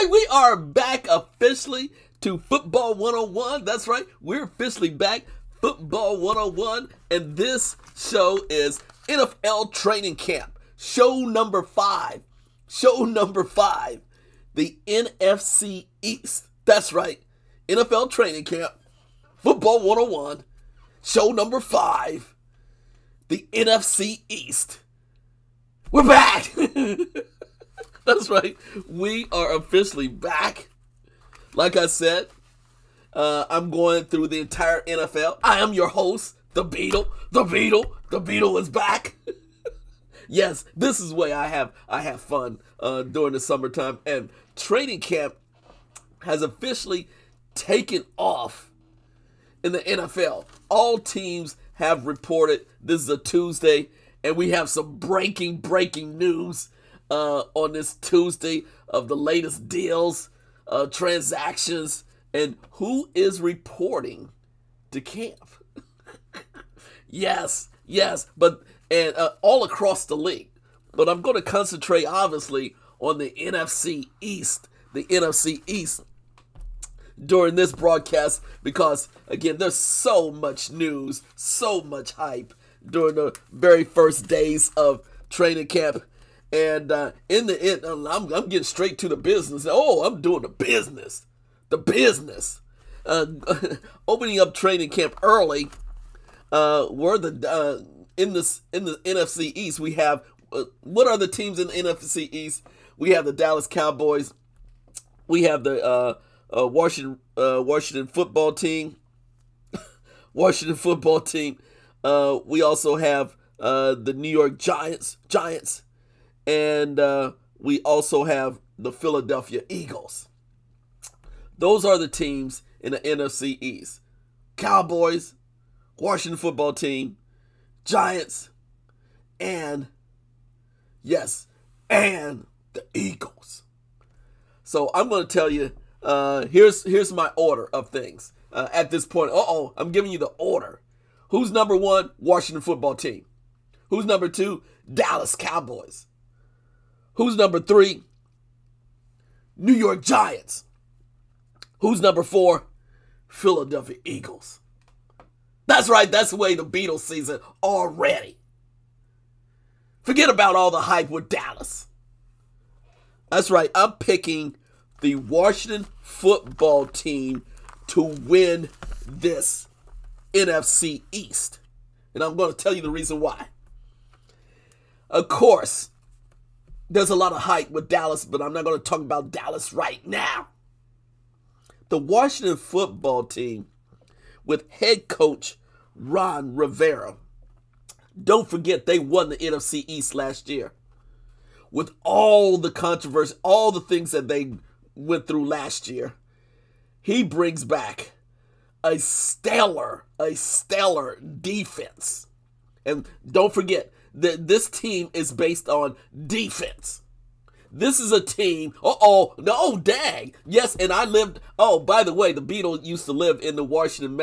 right, we are back officially to Football 101. That's right, we're officially back, Football 101, and this show is NFL Training Camp, show number 5. Show number 5, the NFC East. That's right, NFL Training Camp, Football 101, show number 5, the NFC East. We're back! That's right, we are officially back. Like I said, I'm going through the entire NFL. I am your host, The Beetle. The Beetle is back. Yes, this is where I have fun during the summertime. And training camp has officially taken off in the NFL. All teams have reported. This is a Tuesday, and we have some breaking news on this Tuesday of the latest deals, transactions, and who is reporting to camp. Yes, but all across the league. But I'm going to concentrate, obviously, on the NFC East. The NFC East during this broadcast because, again, there's so much news, so much hype during the very first days of training camp. And in the end, I'm getting straight to the business. Oh, I'm doing the business. Opening up training camp early. We're in the NFC East. We have what are the teams in the NFC East? We have the Dallas Cowboys. We have the Washington football team. Washington football team. We also have the New York Giants. And we also have the Philadelphia Eagles. Those are the teams in the NFC East. Cowboys, Washington football team, Giants, and the Eagles. So I'm going to tell you, here's my order of things at this point. I'm giving you the order. Who's number 1? Washington football team. Who's number 2? Dallas Cowboys. Who's number 3? New York Giants. Who's number 4? Philadelphia Eagles. That's right, that's the way the Beatles season already. Forget about all the hype with Dallas. That's right, I'm picking the Washington football team to win this NFC East. And I'm going to tell you the reason why. Of course, there's a lot of hype with Dallas, but I'm not going to talk about Dallas right now. The Washington football team with head coach Ron Rivera. Don't forget they won the NFC East last year. With all the controversy, all the things that they went through last year, he brings back a stellar defense. And don't forget, this team is based on defense. This is a team, dang. Yes, and I lived, by the way, the Beatles used to live in the Washington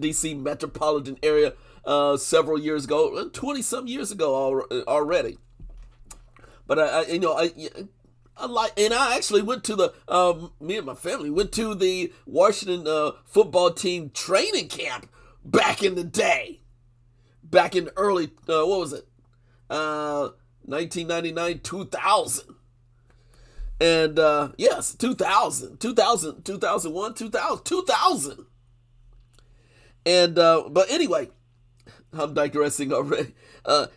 D.C. metropolitan area several years ago, 20-some years ago already. But I actually went to me and my family went to the Washington football team training camp back in the day. Back in the early, 1999, 2000. And, 2000, 2001, 2000. And, but anyway, I'm digressing already.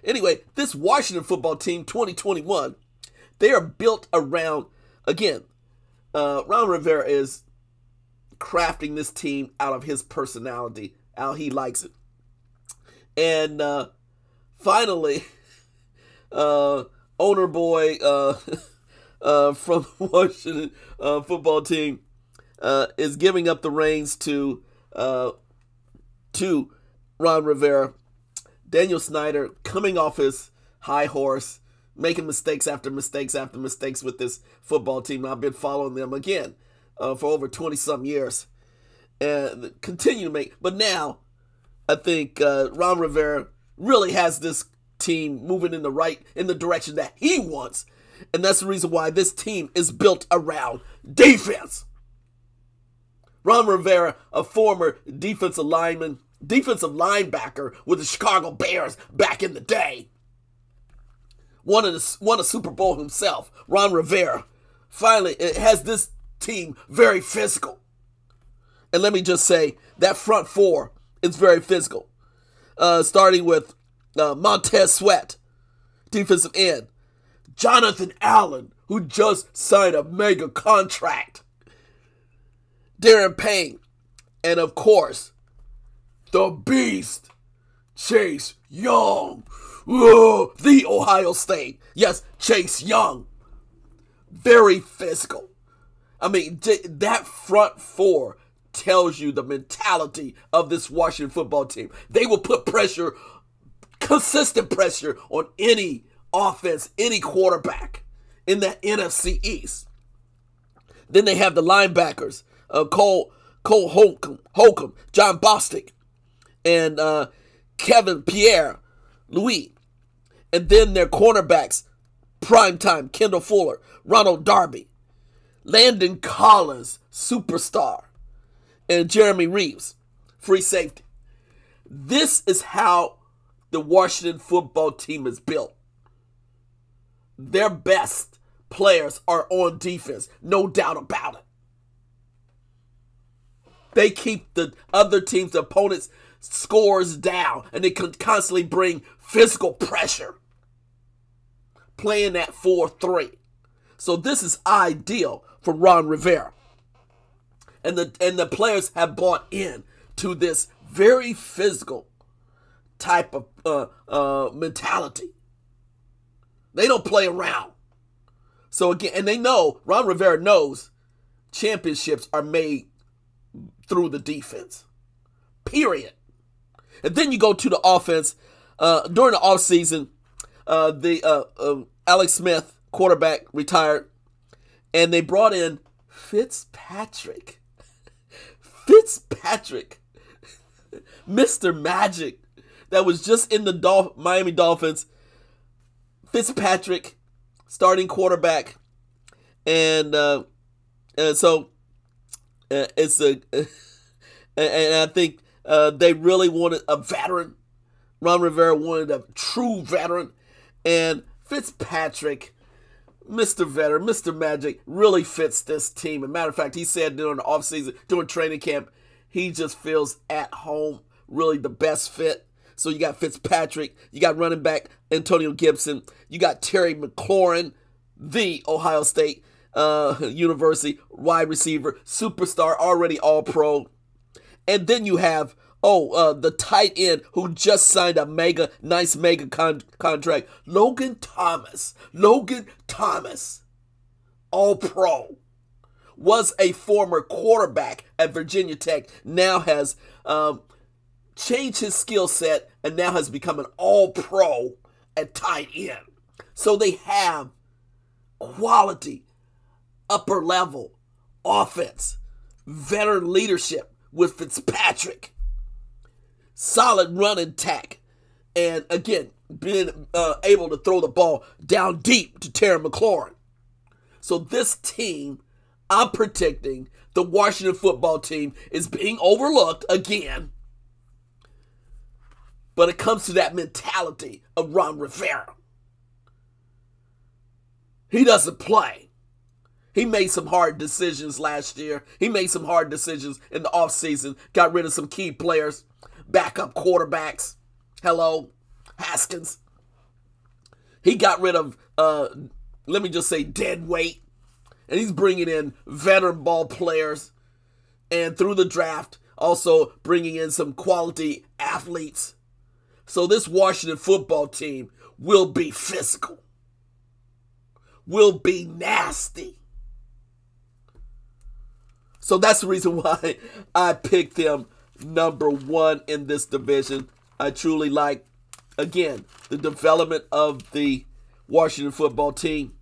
Anyway, this Washington football team, 2021, they are built around, again, Ron Rivera is crafting this team out of his personality, how he likes it. And finally, owner boy from Washington football team is giving up the reins to Ron Rivera. Daniel Snyder coming off his high horse, making mistakes after mistakes with this football team. I've been following them again for over 20-some years and continue to make. But now, I think Ron Rivera really has this team moving in the direction that he wants. And that's the reason why this team is built around defense. Ron Rivera, a former defensive linebacker with the Chicago Bears back in the day, won a Super Bowl himself. Ron Rivera finally has this team very physical. And let me just say, that front four is very physical. Starting with Montez Sweat, defensive end. Jonathan Allen, who just signed a mega contract. Darren Payne. And of course, the beast, Chase Young. Whoa, the Ohio State. Yes, Chase Young. Very physical. I mean, that front four tells you the mentality of this Washington football team. They will put pressure, consistent pressure, on any offense, any quarterback in that NFC East. Then they have the linebackers, Cole Holcomb, John Bostic, and Kevin Pierre-Louis. And then their cornerbacks, primetime, Kendall Fuller, Ronald Darby, Landon Collins, superstar, and Jeremy Reeves, free safety. This is how the Washington football team is built. Their best players are on defense, no doubt about it. They keep the other team's opponents' scores down, and they can constantly bring physical pressure, playing that 4-3. So this is ideal for Ron Rivera. And the players have bought in to this very physical type of mentality. They don't play around. So again, and they know, Ron Rivera knows, championships are made through the defense. Period. And then you go to the offense. During the offseason, Alex Smith, quarterback, retired. And they brought in Fitzpatrick. Mr. Magic, that was just in the Miami Dolphins. Fitzpatrick, starting quarterback. And so it's a... And I think they really wanted a veteran. Ron Rivera wanted a true veteran. And Fitzpatrick, Mr. Veteran, Mr. Magic, really fits this team. As a matter of fact, he said during the offseason, during training camp, he just feels at home, really the best fit. So you got Fitzpatrick, you got running back Antonio Gibson, you got Terry McLaurin, the Ohio State University wide receiver, superstar, already all-pro. And then you have, the tight end who just signed a nice mega contract, Logan Thomas. Logan Thomas, all-pro, was a former quarterback at Virginia Tech, now has changed his skill set and now has become an all-pro at tight end. So they have quality, upper-level offense, veteran leadership with Fitzpatrick, solid run attack, and again, being able to throw the ball down deep to Terry McLaurin. So this team, I'm predicting the Washington football team is being overlooked again. But it comes to that mentality of Ron Rivera. He doesn't play. He made some hard decisions last year. He made some hard decisions in the offseason. Got rid of some key players. Backup quarterbacks. Hello, Haskins. He got rid of, let me just say, dead weight. And he's bringing in veteran ball players. And through the draft, also bringing in some quality athletes. So this Washington football team will be physical. Will be nasty. So that's the reason why I picked them number one in this division. I truly like, again, the development of the Washington football team.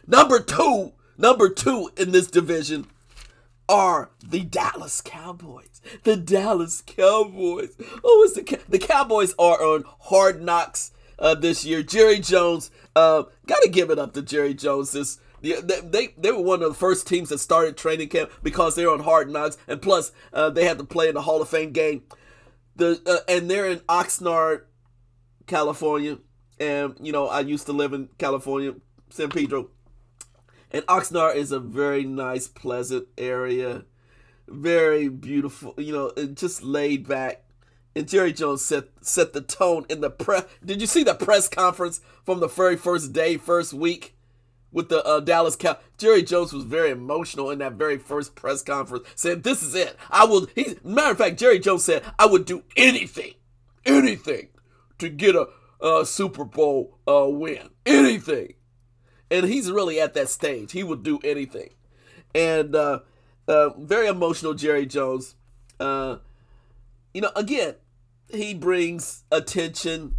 Number two in this division are the Dallas Cowboys. The Dallas Cowboys. Oh, the Cowboys are on Hard Knocks. this year. Jerry Jones, got to give it up to Jerry Jones. They were one of the first teams that started training camp because they were on Hard Knocks, and plus they had to play in the Hall of Fame game. And they're in Oxnard, California, and I used to live in California, San Pedro, and Oxnard is a very nice, pleasant area, very beautiful, just laid back. And Jerry Jones set the tone in the press. Did you see the press conference from the very first day, first week with the Dallas Cowboys? Jerry Jones was very emotional in that very first press conference, saying, "This is it. Matter of fact, Jerry Jones said, I would do anything to get a Super Bowl win. Anything." And he's really at that stage. He would do anything. And very emotional Jerry Jones. Again, he brings attention.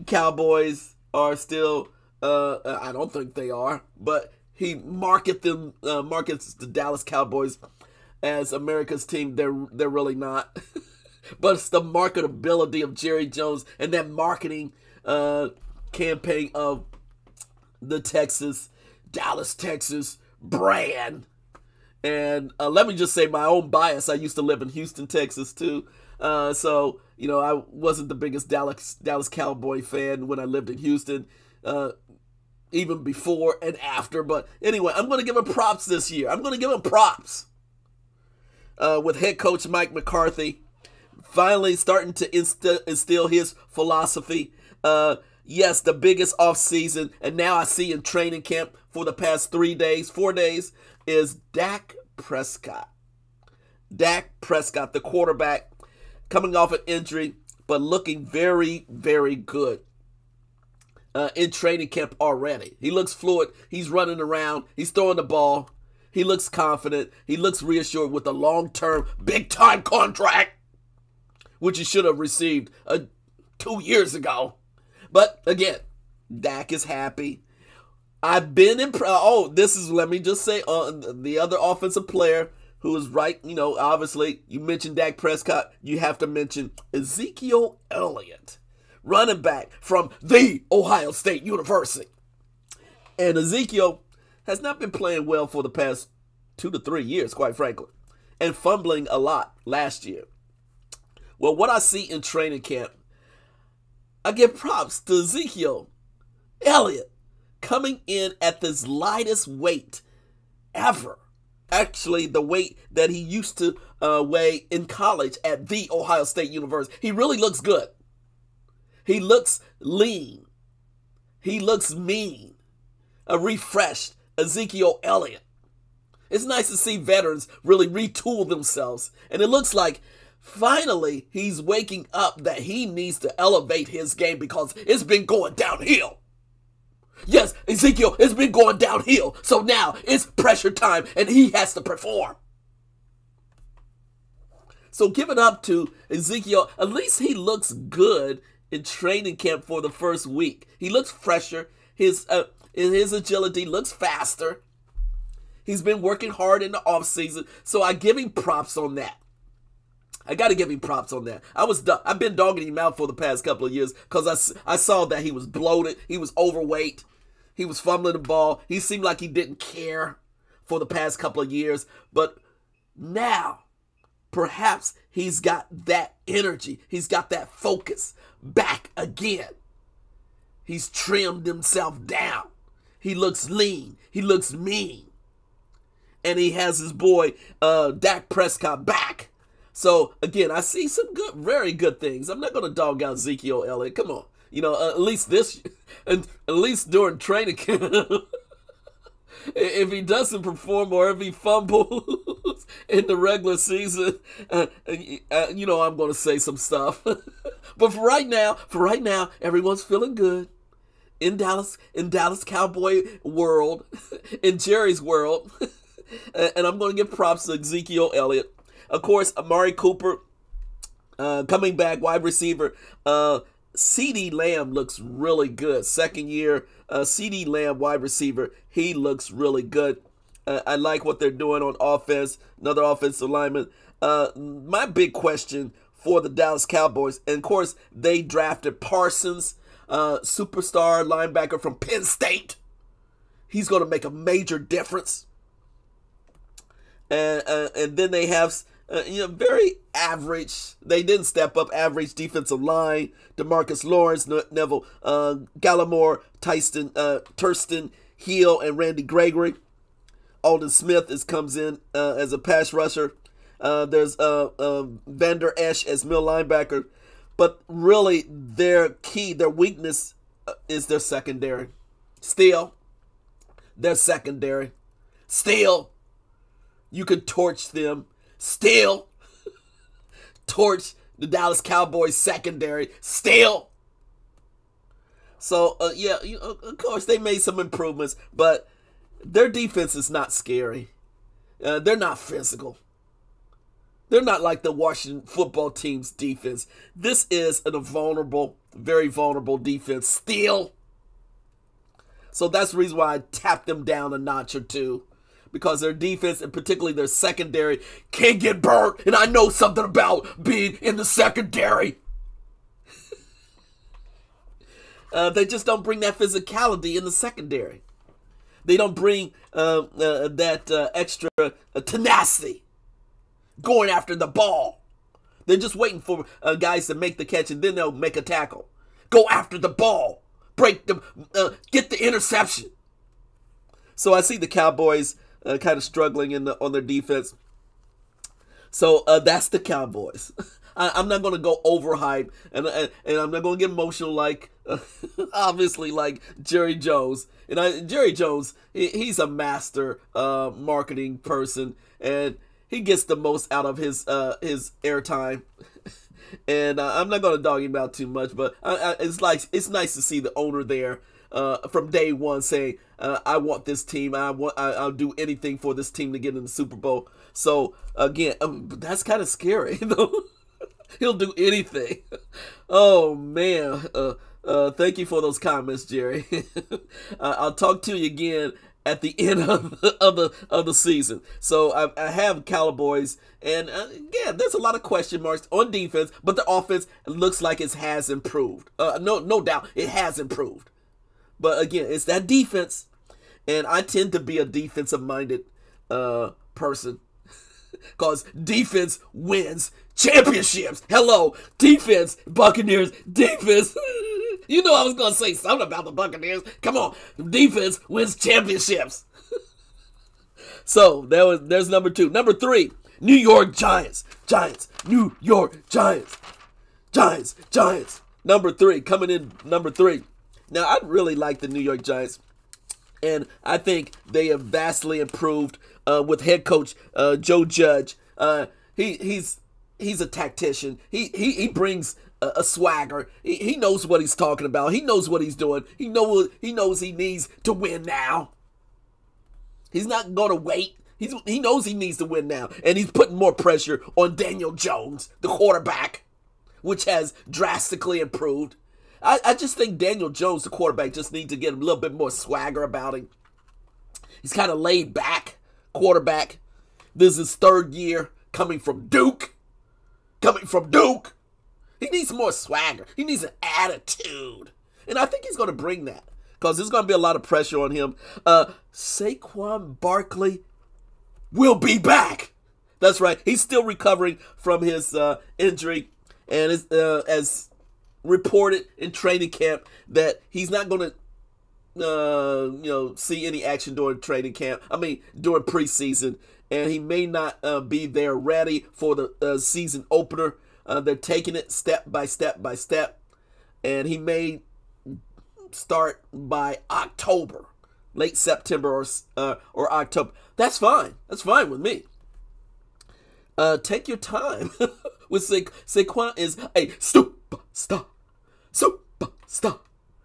Cowboys are still, I don't think they are, but he markets the Dallas Cowboys as America's team. They're really not. But it's the marketability of Jerry Jones and that marketing campaign of the Dallas, Texas brand. And let me just say my own bias. I used to live in Houston, Texas, too. So, I wasn't the biggest Dallas Cowboy fan when I lived in Houston, even before and after. But anyway, I'm going to give him props this year. I'm going to give him props with head coach Mike McCarthy finally starting to instill his philosophy. Yes, the biggest offseason, and now I see in training camp for the past 4 days, is Dak Prescott. Dak Prescott, the quarterback, coming off an injury, but looking very, very good in training camp already. He looks fluid. He's running around. He's throwing the ball. He looks confident. He looks reassured with a long-term, big-time contract, which he should have received 2 years ago. But again, Dak is happy. I've been let me just say, the other offensive player who is right, obviously, you mentioned Dak Prescott, you have to mention Ezekiel Elliott, running back from the Ohio State University. And Ezekiel has not been playing well for the past 2 to 3 years, quite frankly, and fumbling a lot last year. Well, what I see in training camp, I give props to Ezekiel Elliott coming in at this lightest weight ever. Actually, the weight that he used to weigh in college at the Ohio State University. He really looks good. He looks lean. He looks mean. A refreshed Ezekiel Elliott. It's nice to see veterans really retool themselves. And it looks like finally he's waking up that he needs to elevate his game because it's been going downhill. Yes, Ezekiel, it's been going downhill. So now it's pressure time and he has to perform. So give it up to Ezekiel. At least he looks good in training camp for the first week. He looks fresher. His agility looks faster. He's been working hard in the offseason. So I give him props on that. I got to give him props on that. I've been dogging him out for the past couple of years because I saw that he was bloated. He was overweight. He was fumbling the ball. He seemed like he didn't care for the past couple of years. But now, perhaps he's got that energy. He's got that focus back again. He's trimmed himself down. He looks lean. He looks mean. And he has his boy Dak Prescott back. So, again, I see some very good things. I'm not going to dog out Ezekiel Elliott. Come on. At least during training camp, if he doesn't perform or if he fumbles in the regular season, I'm going to say some stuff. But for right now, everyone's feeling good in Dallas Cowboy world, in Jerry's world. And I'm going to give props to Ezekiel Elliott. Of course, Amari Cooper coming back, wide receiver. CeeDee Lamb looks really good. Second year, CeeDee Lamb, wide receiver. He looks really good. I like what they're doing on offense. Another offensive lineman. My big question for the Dallas Cowboys, and of course, they drafted Parsons superstar linebacker from Penn State. He's going to make a major difference. And then they have very average. They didn't step up. Average defensive line. DeMarcus Lawrence, Neville Gallimore, Thurston Hill, and Randy Gregory. Alden Smith comes in as a pass rusher. There's Vander Esch as middle linebacker. But really, their weakness is their secondary. Still, their secondary. Still, you can torch them. Still, torch the Dallas Cowboys secondary. Still. So, of course, they made some improvements, but their defense is not scary. They're not physical. They're not like the Washington football team's defense. This is a vulnerable, very vulnerable defense still. So that's the reason why I tapped them down a notch or two. Because their defense, and particularly their secondary, can get burnt. And I know something about being in the secondary. They just don't bring that physicality in the secondary. They don't bring that extra tenacity going after the ball. They're just waiting for guys to make the catch, and then they'll make a tackle. Go after the ball. Break them. Get the interception. So I see the Cowboys kind of struggling on their defense. So that's the Cowboys. I'm not going to go overhype, and I'm not going to get emotional like, obviously, like Jerry Jones. And Jerry Jones, he's a master marketing person, and he gets the most out of his airtime. And I'm not going to dog him out too much, but it's nice to see the owner there from day one saying, I want this team. I'll do anything for this team to get in the Super Bowl. So again, that's kind of scary. He'll do anything. Oh man. Thank you for those comments, Jerry. I'll talk to you again at the end of the season. So I have Cowboys, and again, there's a lot of question marks on defense, but the offense looks like it has improved. No doubt, it has improved. But again, it's that defense, and I tend to be a defensive-minded person, because defense wins championships. Hello, defense, Buccaneers, defense. You know I was going to say something about the Buccaneers. Come on, defense wins championships. So there's number 2. Number 3, New York Giants. New York Giants. Giants. Number 3, coming in number 3. Now, I really like the New York Giants, and I think they have vastly improved with head coach Joe Judge. He's a tactician. He brings a swagger. He knows what he's talking about. He knows what he's doing. He knows he needs to win now. He's not going to wait. He knows he needs to win now, and he's putting more pressure on Daniel Jones, the quarterback, which has drastically improved. I just think Daniel Jones, the quarterback, just needs to get a little bit more swagger about him. He's kind of laid back quarterback. This is his 3rd year coming from Duke. He needs more swagger. He needs an attitude. And I think he's going to bring that, because there's going to be a lot of pressure on him. Saquon Barkley will be back. That's right. He's still recovering from his injury, and as reported in training camp that he's not going to see any action during training camp. During preseason, and he may not be there ready for the season opener. They're taking it step by step by step, and he may start by October, late September or October. That's fine. That's fine with me. Take your time. With Saquon is a superstar.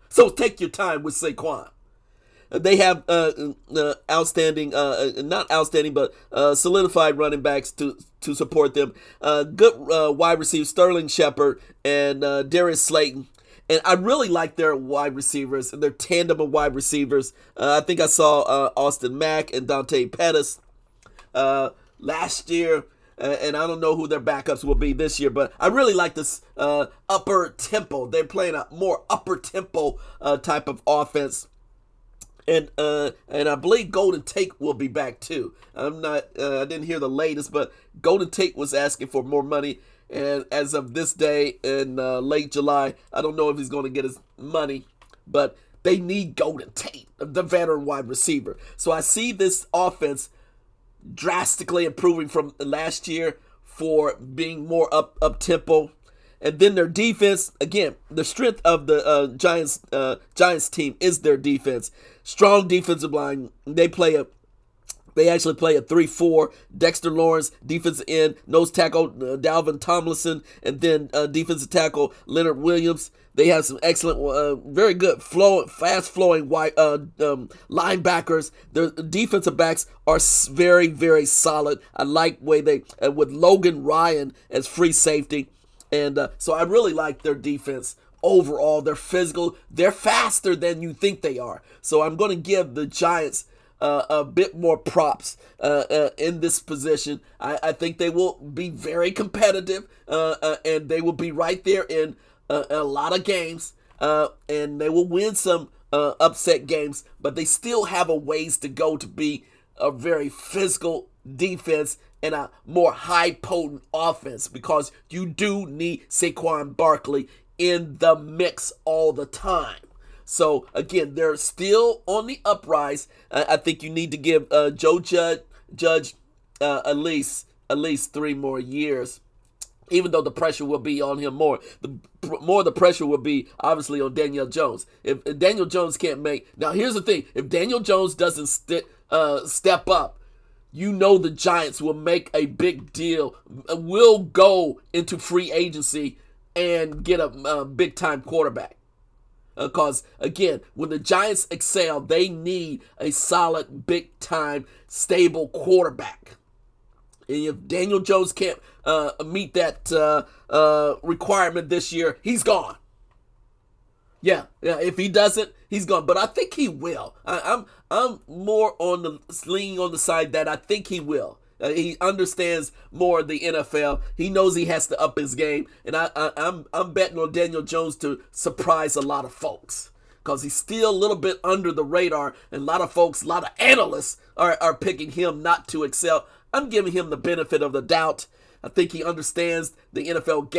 So take your time with Saquon. They have outstanding, not outstanding, but solidified running backs to support them. Good wide receivers, Sterling Shepard and Darius Slayton. And I really like their wide receivers, their tandem of wide receivers. I think I saw Austin Mack and Dante Pettis last year. and I don't know who their backups will be this year, but I really like this upper tempo. They're playing a more upper tempo type of offense. And I believe Golden Tate will be back too. I didn't hear the latest, but Golden Tate was asking for more money. And as of this day in late July, I don't know if he's going to get his money, but they need Golden Tate, the veteran wide receiver. So I see this offense drastically improving from last year for being more up tempo. And then their defense, again, the strength of the Giants team is their defense. Strong defensive line. They actually play a 3-4. Dexter Lawrence, defensive end, nose tackle Dalvin Tomlinson, and then defensive tackle Leonard Williams. They have some excellent, very good, fast-flowing linebackers. Their defensive backs are very, very solid. I like the way they, with Logan Ryan as free safety. And so I really like their defense overall. They're physical. They're faster than you think they are. So I'm going to give the Giants a bit more props in this position. I think they will be very competitive, and they will be right there in a lot of games, and they will win some upset games, but they still have a ways to go to be a very physical defense and a more high-potent offense, because you do need Saquon Barkley in the mix all the time. So, again, they're still on the uprise. I think you need to give Joe Judge at least 3 more years, even though the pressure will be on him more. The pressure will be, obviously, on Daniel Jones. If Daniel Jones can't make... Now, here's the thing. If Daniel Jones doesn't step up, you know the Giants will make a big deal, will go into free agency and get a big-time quarterback. Because, again, when the Giants excel, they need a solid, big-time, stable quarterback. And if Daniel Jones can't meet that requirement this year, he's gone. Yeah, if he doesn't, he's gone. But I think he will. I'm more leaning on the side that I think he will. He understands more of the NFL. He knows he has to up his game, and I'm betting on Daniel Jones to surprise a lot of folks, because he's still a little bit under the radar, and a lot of analysts are picking him not to excel. I'm giving him the benefit of the doubt. I think he understands the NFL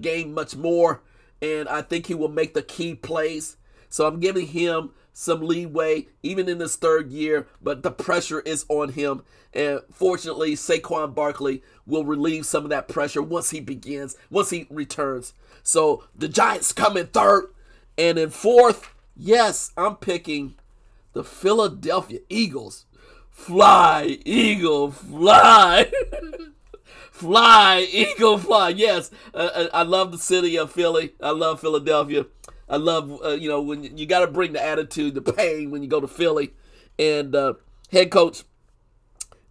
game much more, and I think he will make the key plays. So I'm giving him some leeway, even in his 3rd year, but the pressure is on him. And fortunately, Saquon Barkley will relieve some of that pressure once he returns. So the Giants come in 3rd, and in 4th, yes, I'm picking the Philadelphia Eagles. Fly, Eagle, fly. Fly, Eagle, fly. Yes, I love the city of Philly. I love Philadelphia. I love, when you got to bring the attitude, the pain when you go to Philly. And head coach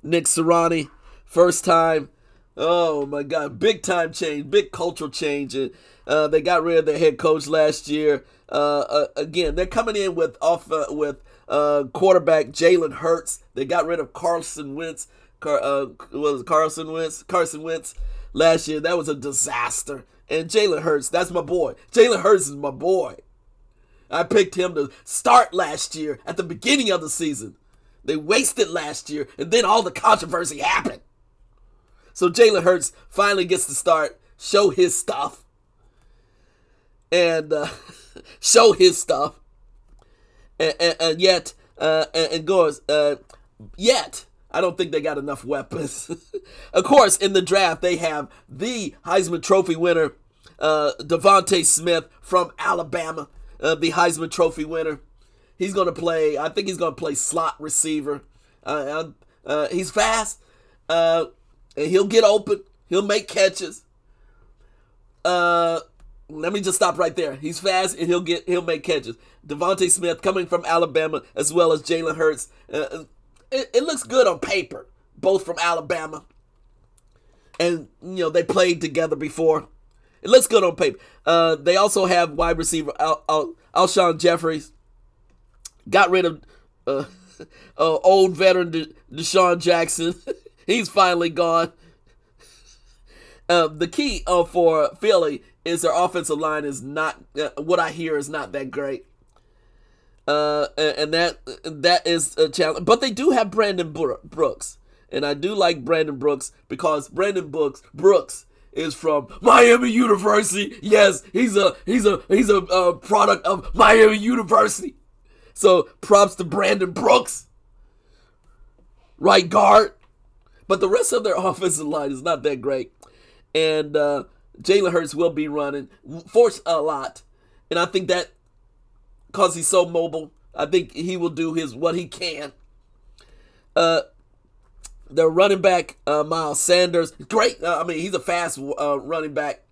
Nick Sirianni, first time. Oh, my God. Big time change, big cultural change. And they got rid of their head coach last year. Again, they're coming in with quarterback Jalen Hurts. They got rid of Carson Wentz. Carson Wentz last year. That was a disaster. And Jalen Hurts, that's my boy. Jalen Hurts is my boy. I picked him to start last year at the beginning of the season. They wasted last year, and then all the controversy happened. So Jalen Hurts finally gets to start, show his stuff. And show his stuff. And yet, I don't think they got enough weapons. Of course, in the draft, they have the Heisman Trophy winner, Devontae Smith from Alabama, the Heisman Trophy winner. He's going to play, I think he's going to play slot receiver. He's fast, and he'll get open. He'll make catches. Let me just stop right there. He's fast, and he'll make catches. Devontae Smith coming from Alabama, as well as Jalen Hurts. It looks good on paper, both from Alabama. And, they played together before. It looks good on paper. They also have wide receiver Alshon Jeffries. Got rid of old veteran Deshaun Jackson. He's finally gone. The key for Philly is their offensive line is not, what I hear is not that great. And that is a challenge. But they do have Brandon Brooks. And I do like Brandon Brooks because Brandon Brooks is from Miami University. Yes, he's a product of Miami University. So props to Brandon Brooks, right guard. But the rest of their offensive line is not that great. And Jalen Hurts will be running, force a lot. And I think that because he's so mobile, I think he will do what he can. Their running back, Miles Sanders, great. He's a fast running back.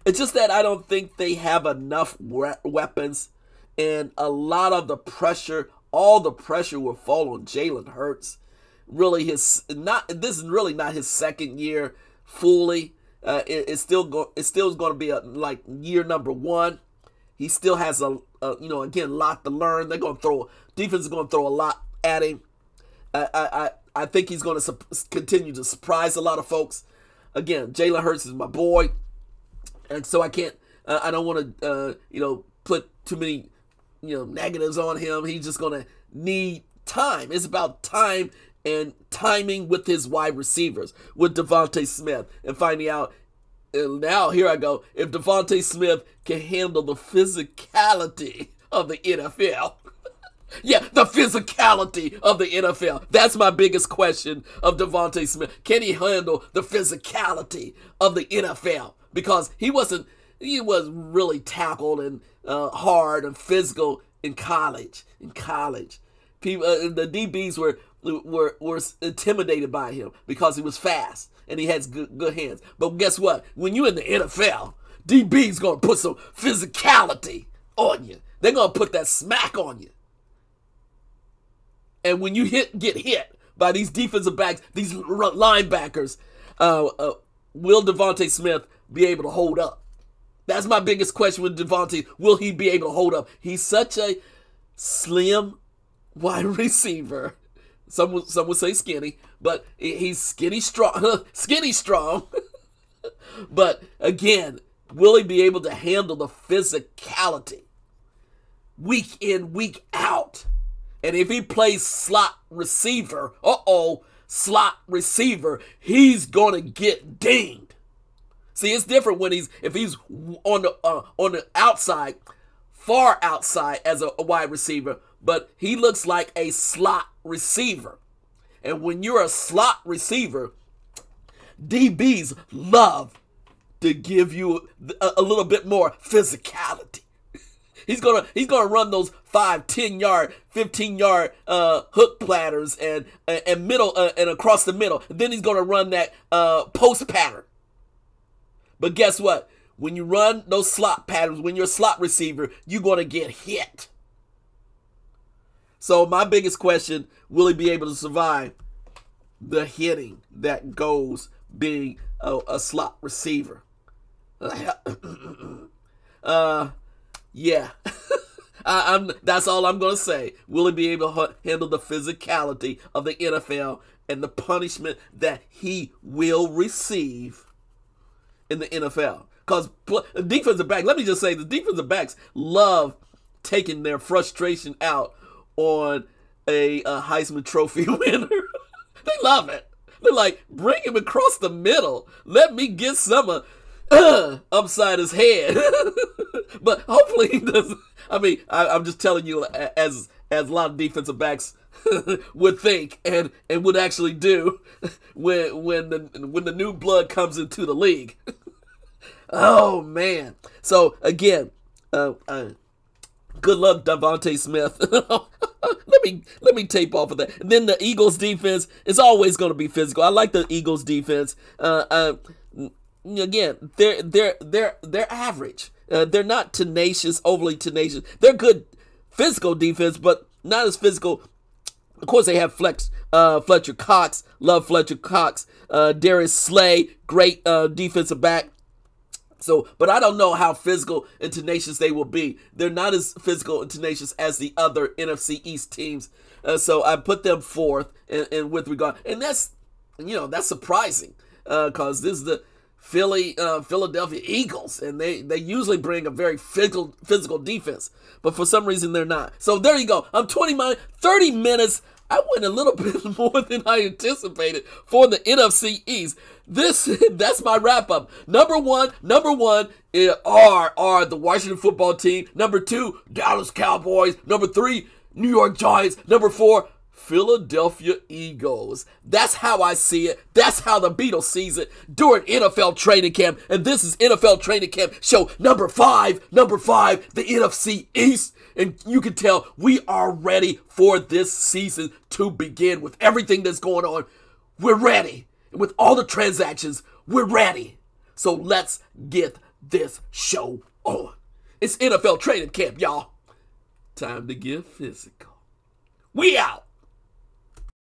It's just that I don't think they have enough weapons. And a lot of the pressure, all the pressure will fall on Jalen Hurts. Really, this is really not his second year fully. It's still going to be like year number one. He still has a lot to learn. Defense is going to throw a lot at him. I think he's going to continue to surprise a lot of folks. Again, Jalen Hurts is my boy, and so I don't want to put too many negatives on him. He's just going to need time. It's about time and timing with his wide receivers, with Devontae Smith, and finding out. And now here I go. If Devontae Smith can handle the physicality of the NFL. Yeah, the physicality of the NFL. That's my biggest question of Devontae Smith. Can he handle the physicality of the NFL? Because he was really tackled and hard and physical in college. People, the DBs were intimidated by him because he was fast and he has good hands. But guess what? When you're in the NFL, DB's gonna put some physicality on you. They're gonna put that smack on you. And when you get hit by these defensive backs, these linebackers, will Devontae Smith be able to hold up? That's my biggest question with Devontae. Will he be able to hold up? He's such a slim wide receiver. Some would say skinny, but he's skinny strong. Skinny strong. But again, will he be able to handle the physicality week in, week out? And if he plays slot receiver, slot receiver, he's gonna get dinged. See, it's different when if he's on the outside, far outside as a wide receiver, but he looks like a slot receiver. And when you're a slot receiver, DBs love to give you a little bit more physicality. He's gonna run those 5, 10-yard, 15-yard hook platters and middle and across the middle. And then he's gonna run that post pattern. But guess what? When you run those slot patterns, when you're a slot receiver, you're gonna get hit. So my biggest question: will he be able to survive the hitting that goes being a slot receiver? Yeah. That's all I'm going to say. Will he be able to handle the physicality of the NFL and the punishment that he will receive in the NFL? Because defensive back, let me just say, the defensive backs love taking their frustration out on a Heisman Trophy winner. They love it. They're like, bring him across the middle. Let me get some upside his head. But hopefully he doesn't. I mean, I'm just telling you, as a lot of defensive backs would think and would actually do when the new blood comes into the league. Oh man! So again, good luck, Devontae Smith. Let me tape off of that. And then the Eagles defense is always going to be physical. I like the Eagles defense. Again, they're average. They're not tenacious, overly tenacious. They're good physical defense, but not as physical. Of course, they have Fletcher Cox. Love Fletcher Cox. Darius Slay, great defensive back. So, but I don't know how physical and tenacious they will be. They're not as physical and tenacious as the other NFC East teams. So I put them fourth, and with regard, and that's surprising because this is the Philadelphia Eagles, and they usually bring a very physical defense, but for some reason they're not. So there you go. I'm 30 minutes. I went a little bit more than I anticipated for the NFC East. That's my wrap up. Number one are the Washington football team. Number 2, Dallas Cowboys. Number 3, New York Giants. Number 4, Philadelphia Eagles. That's how I see it. That's how the Beatles sees it during NFL training camp. And this is NFL training camp show number 5, the NFC East. And you can tell we are ready for this season to begin with everything that's going on. We're ready. And with all the transactions, we're ready. So let's get this show on. It's NFL training camp, y'all. Time to get physical. We out.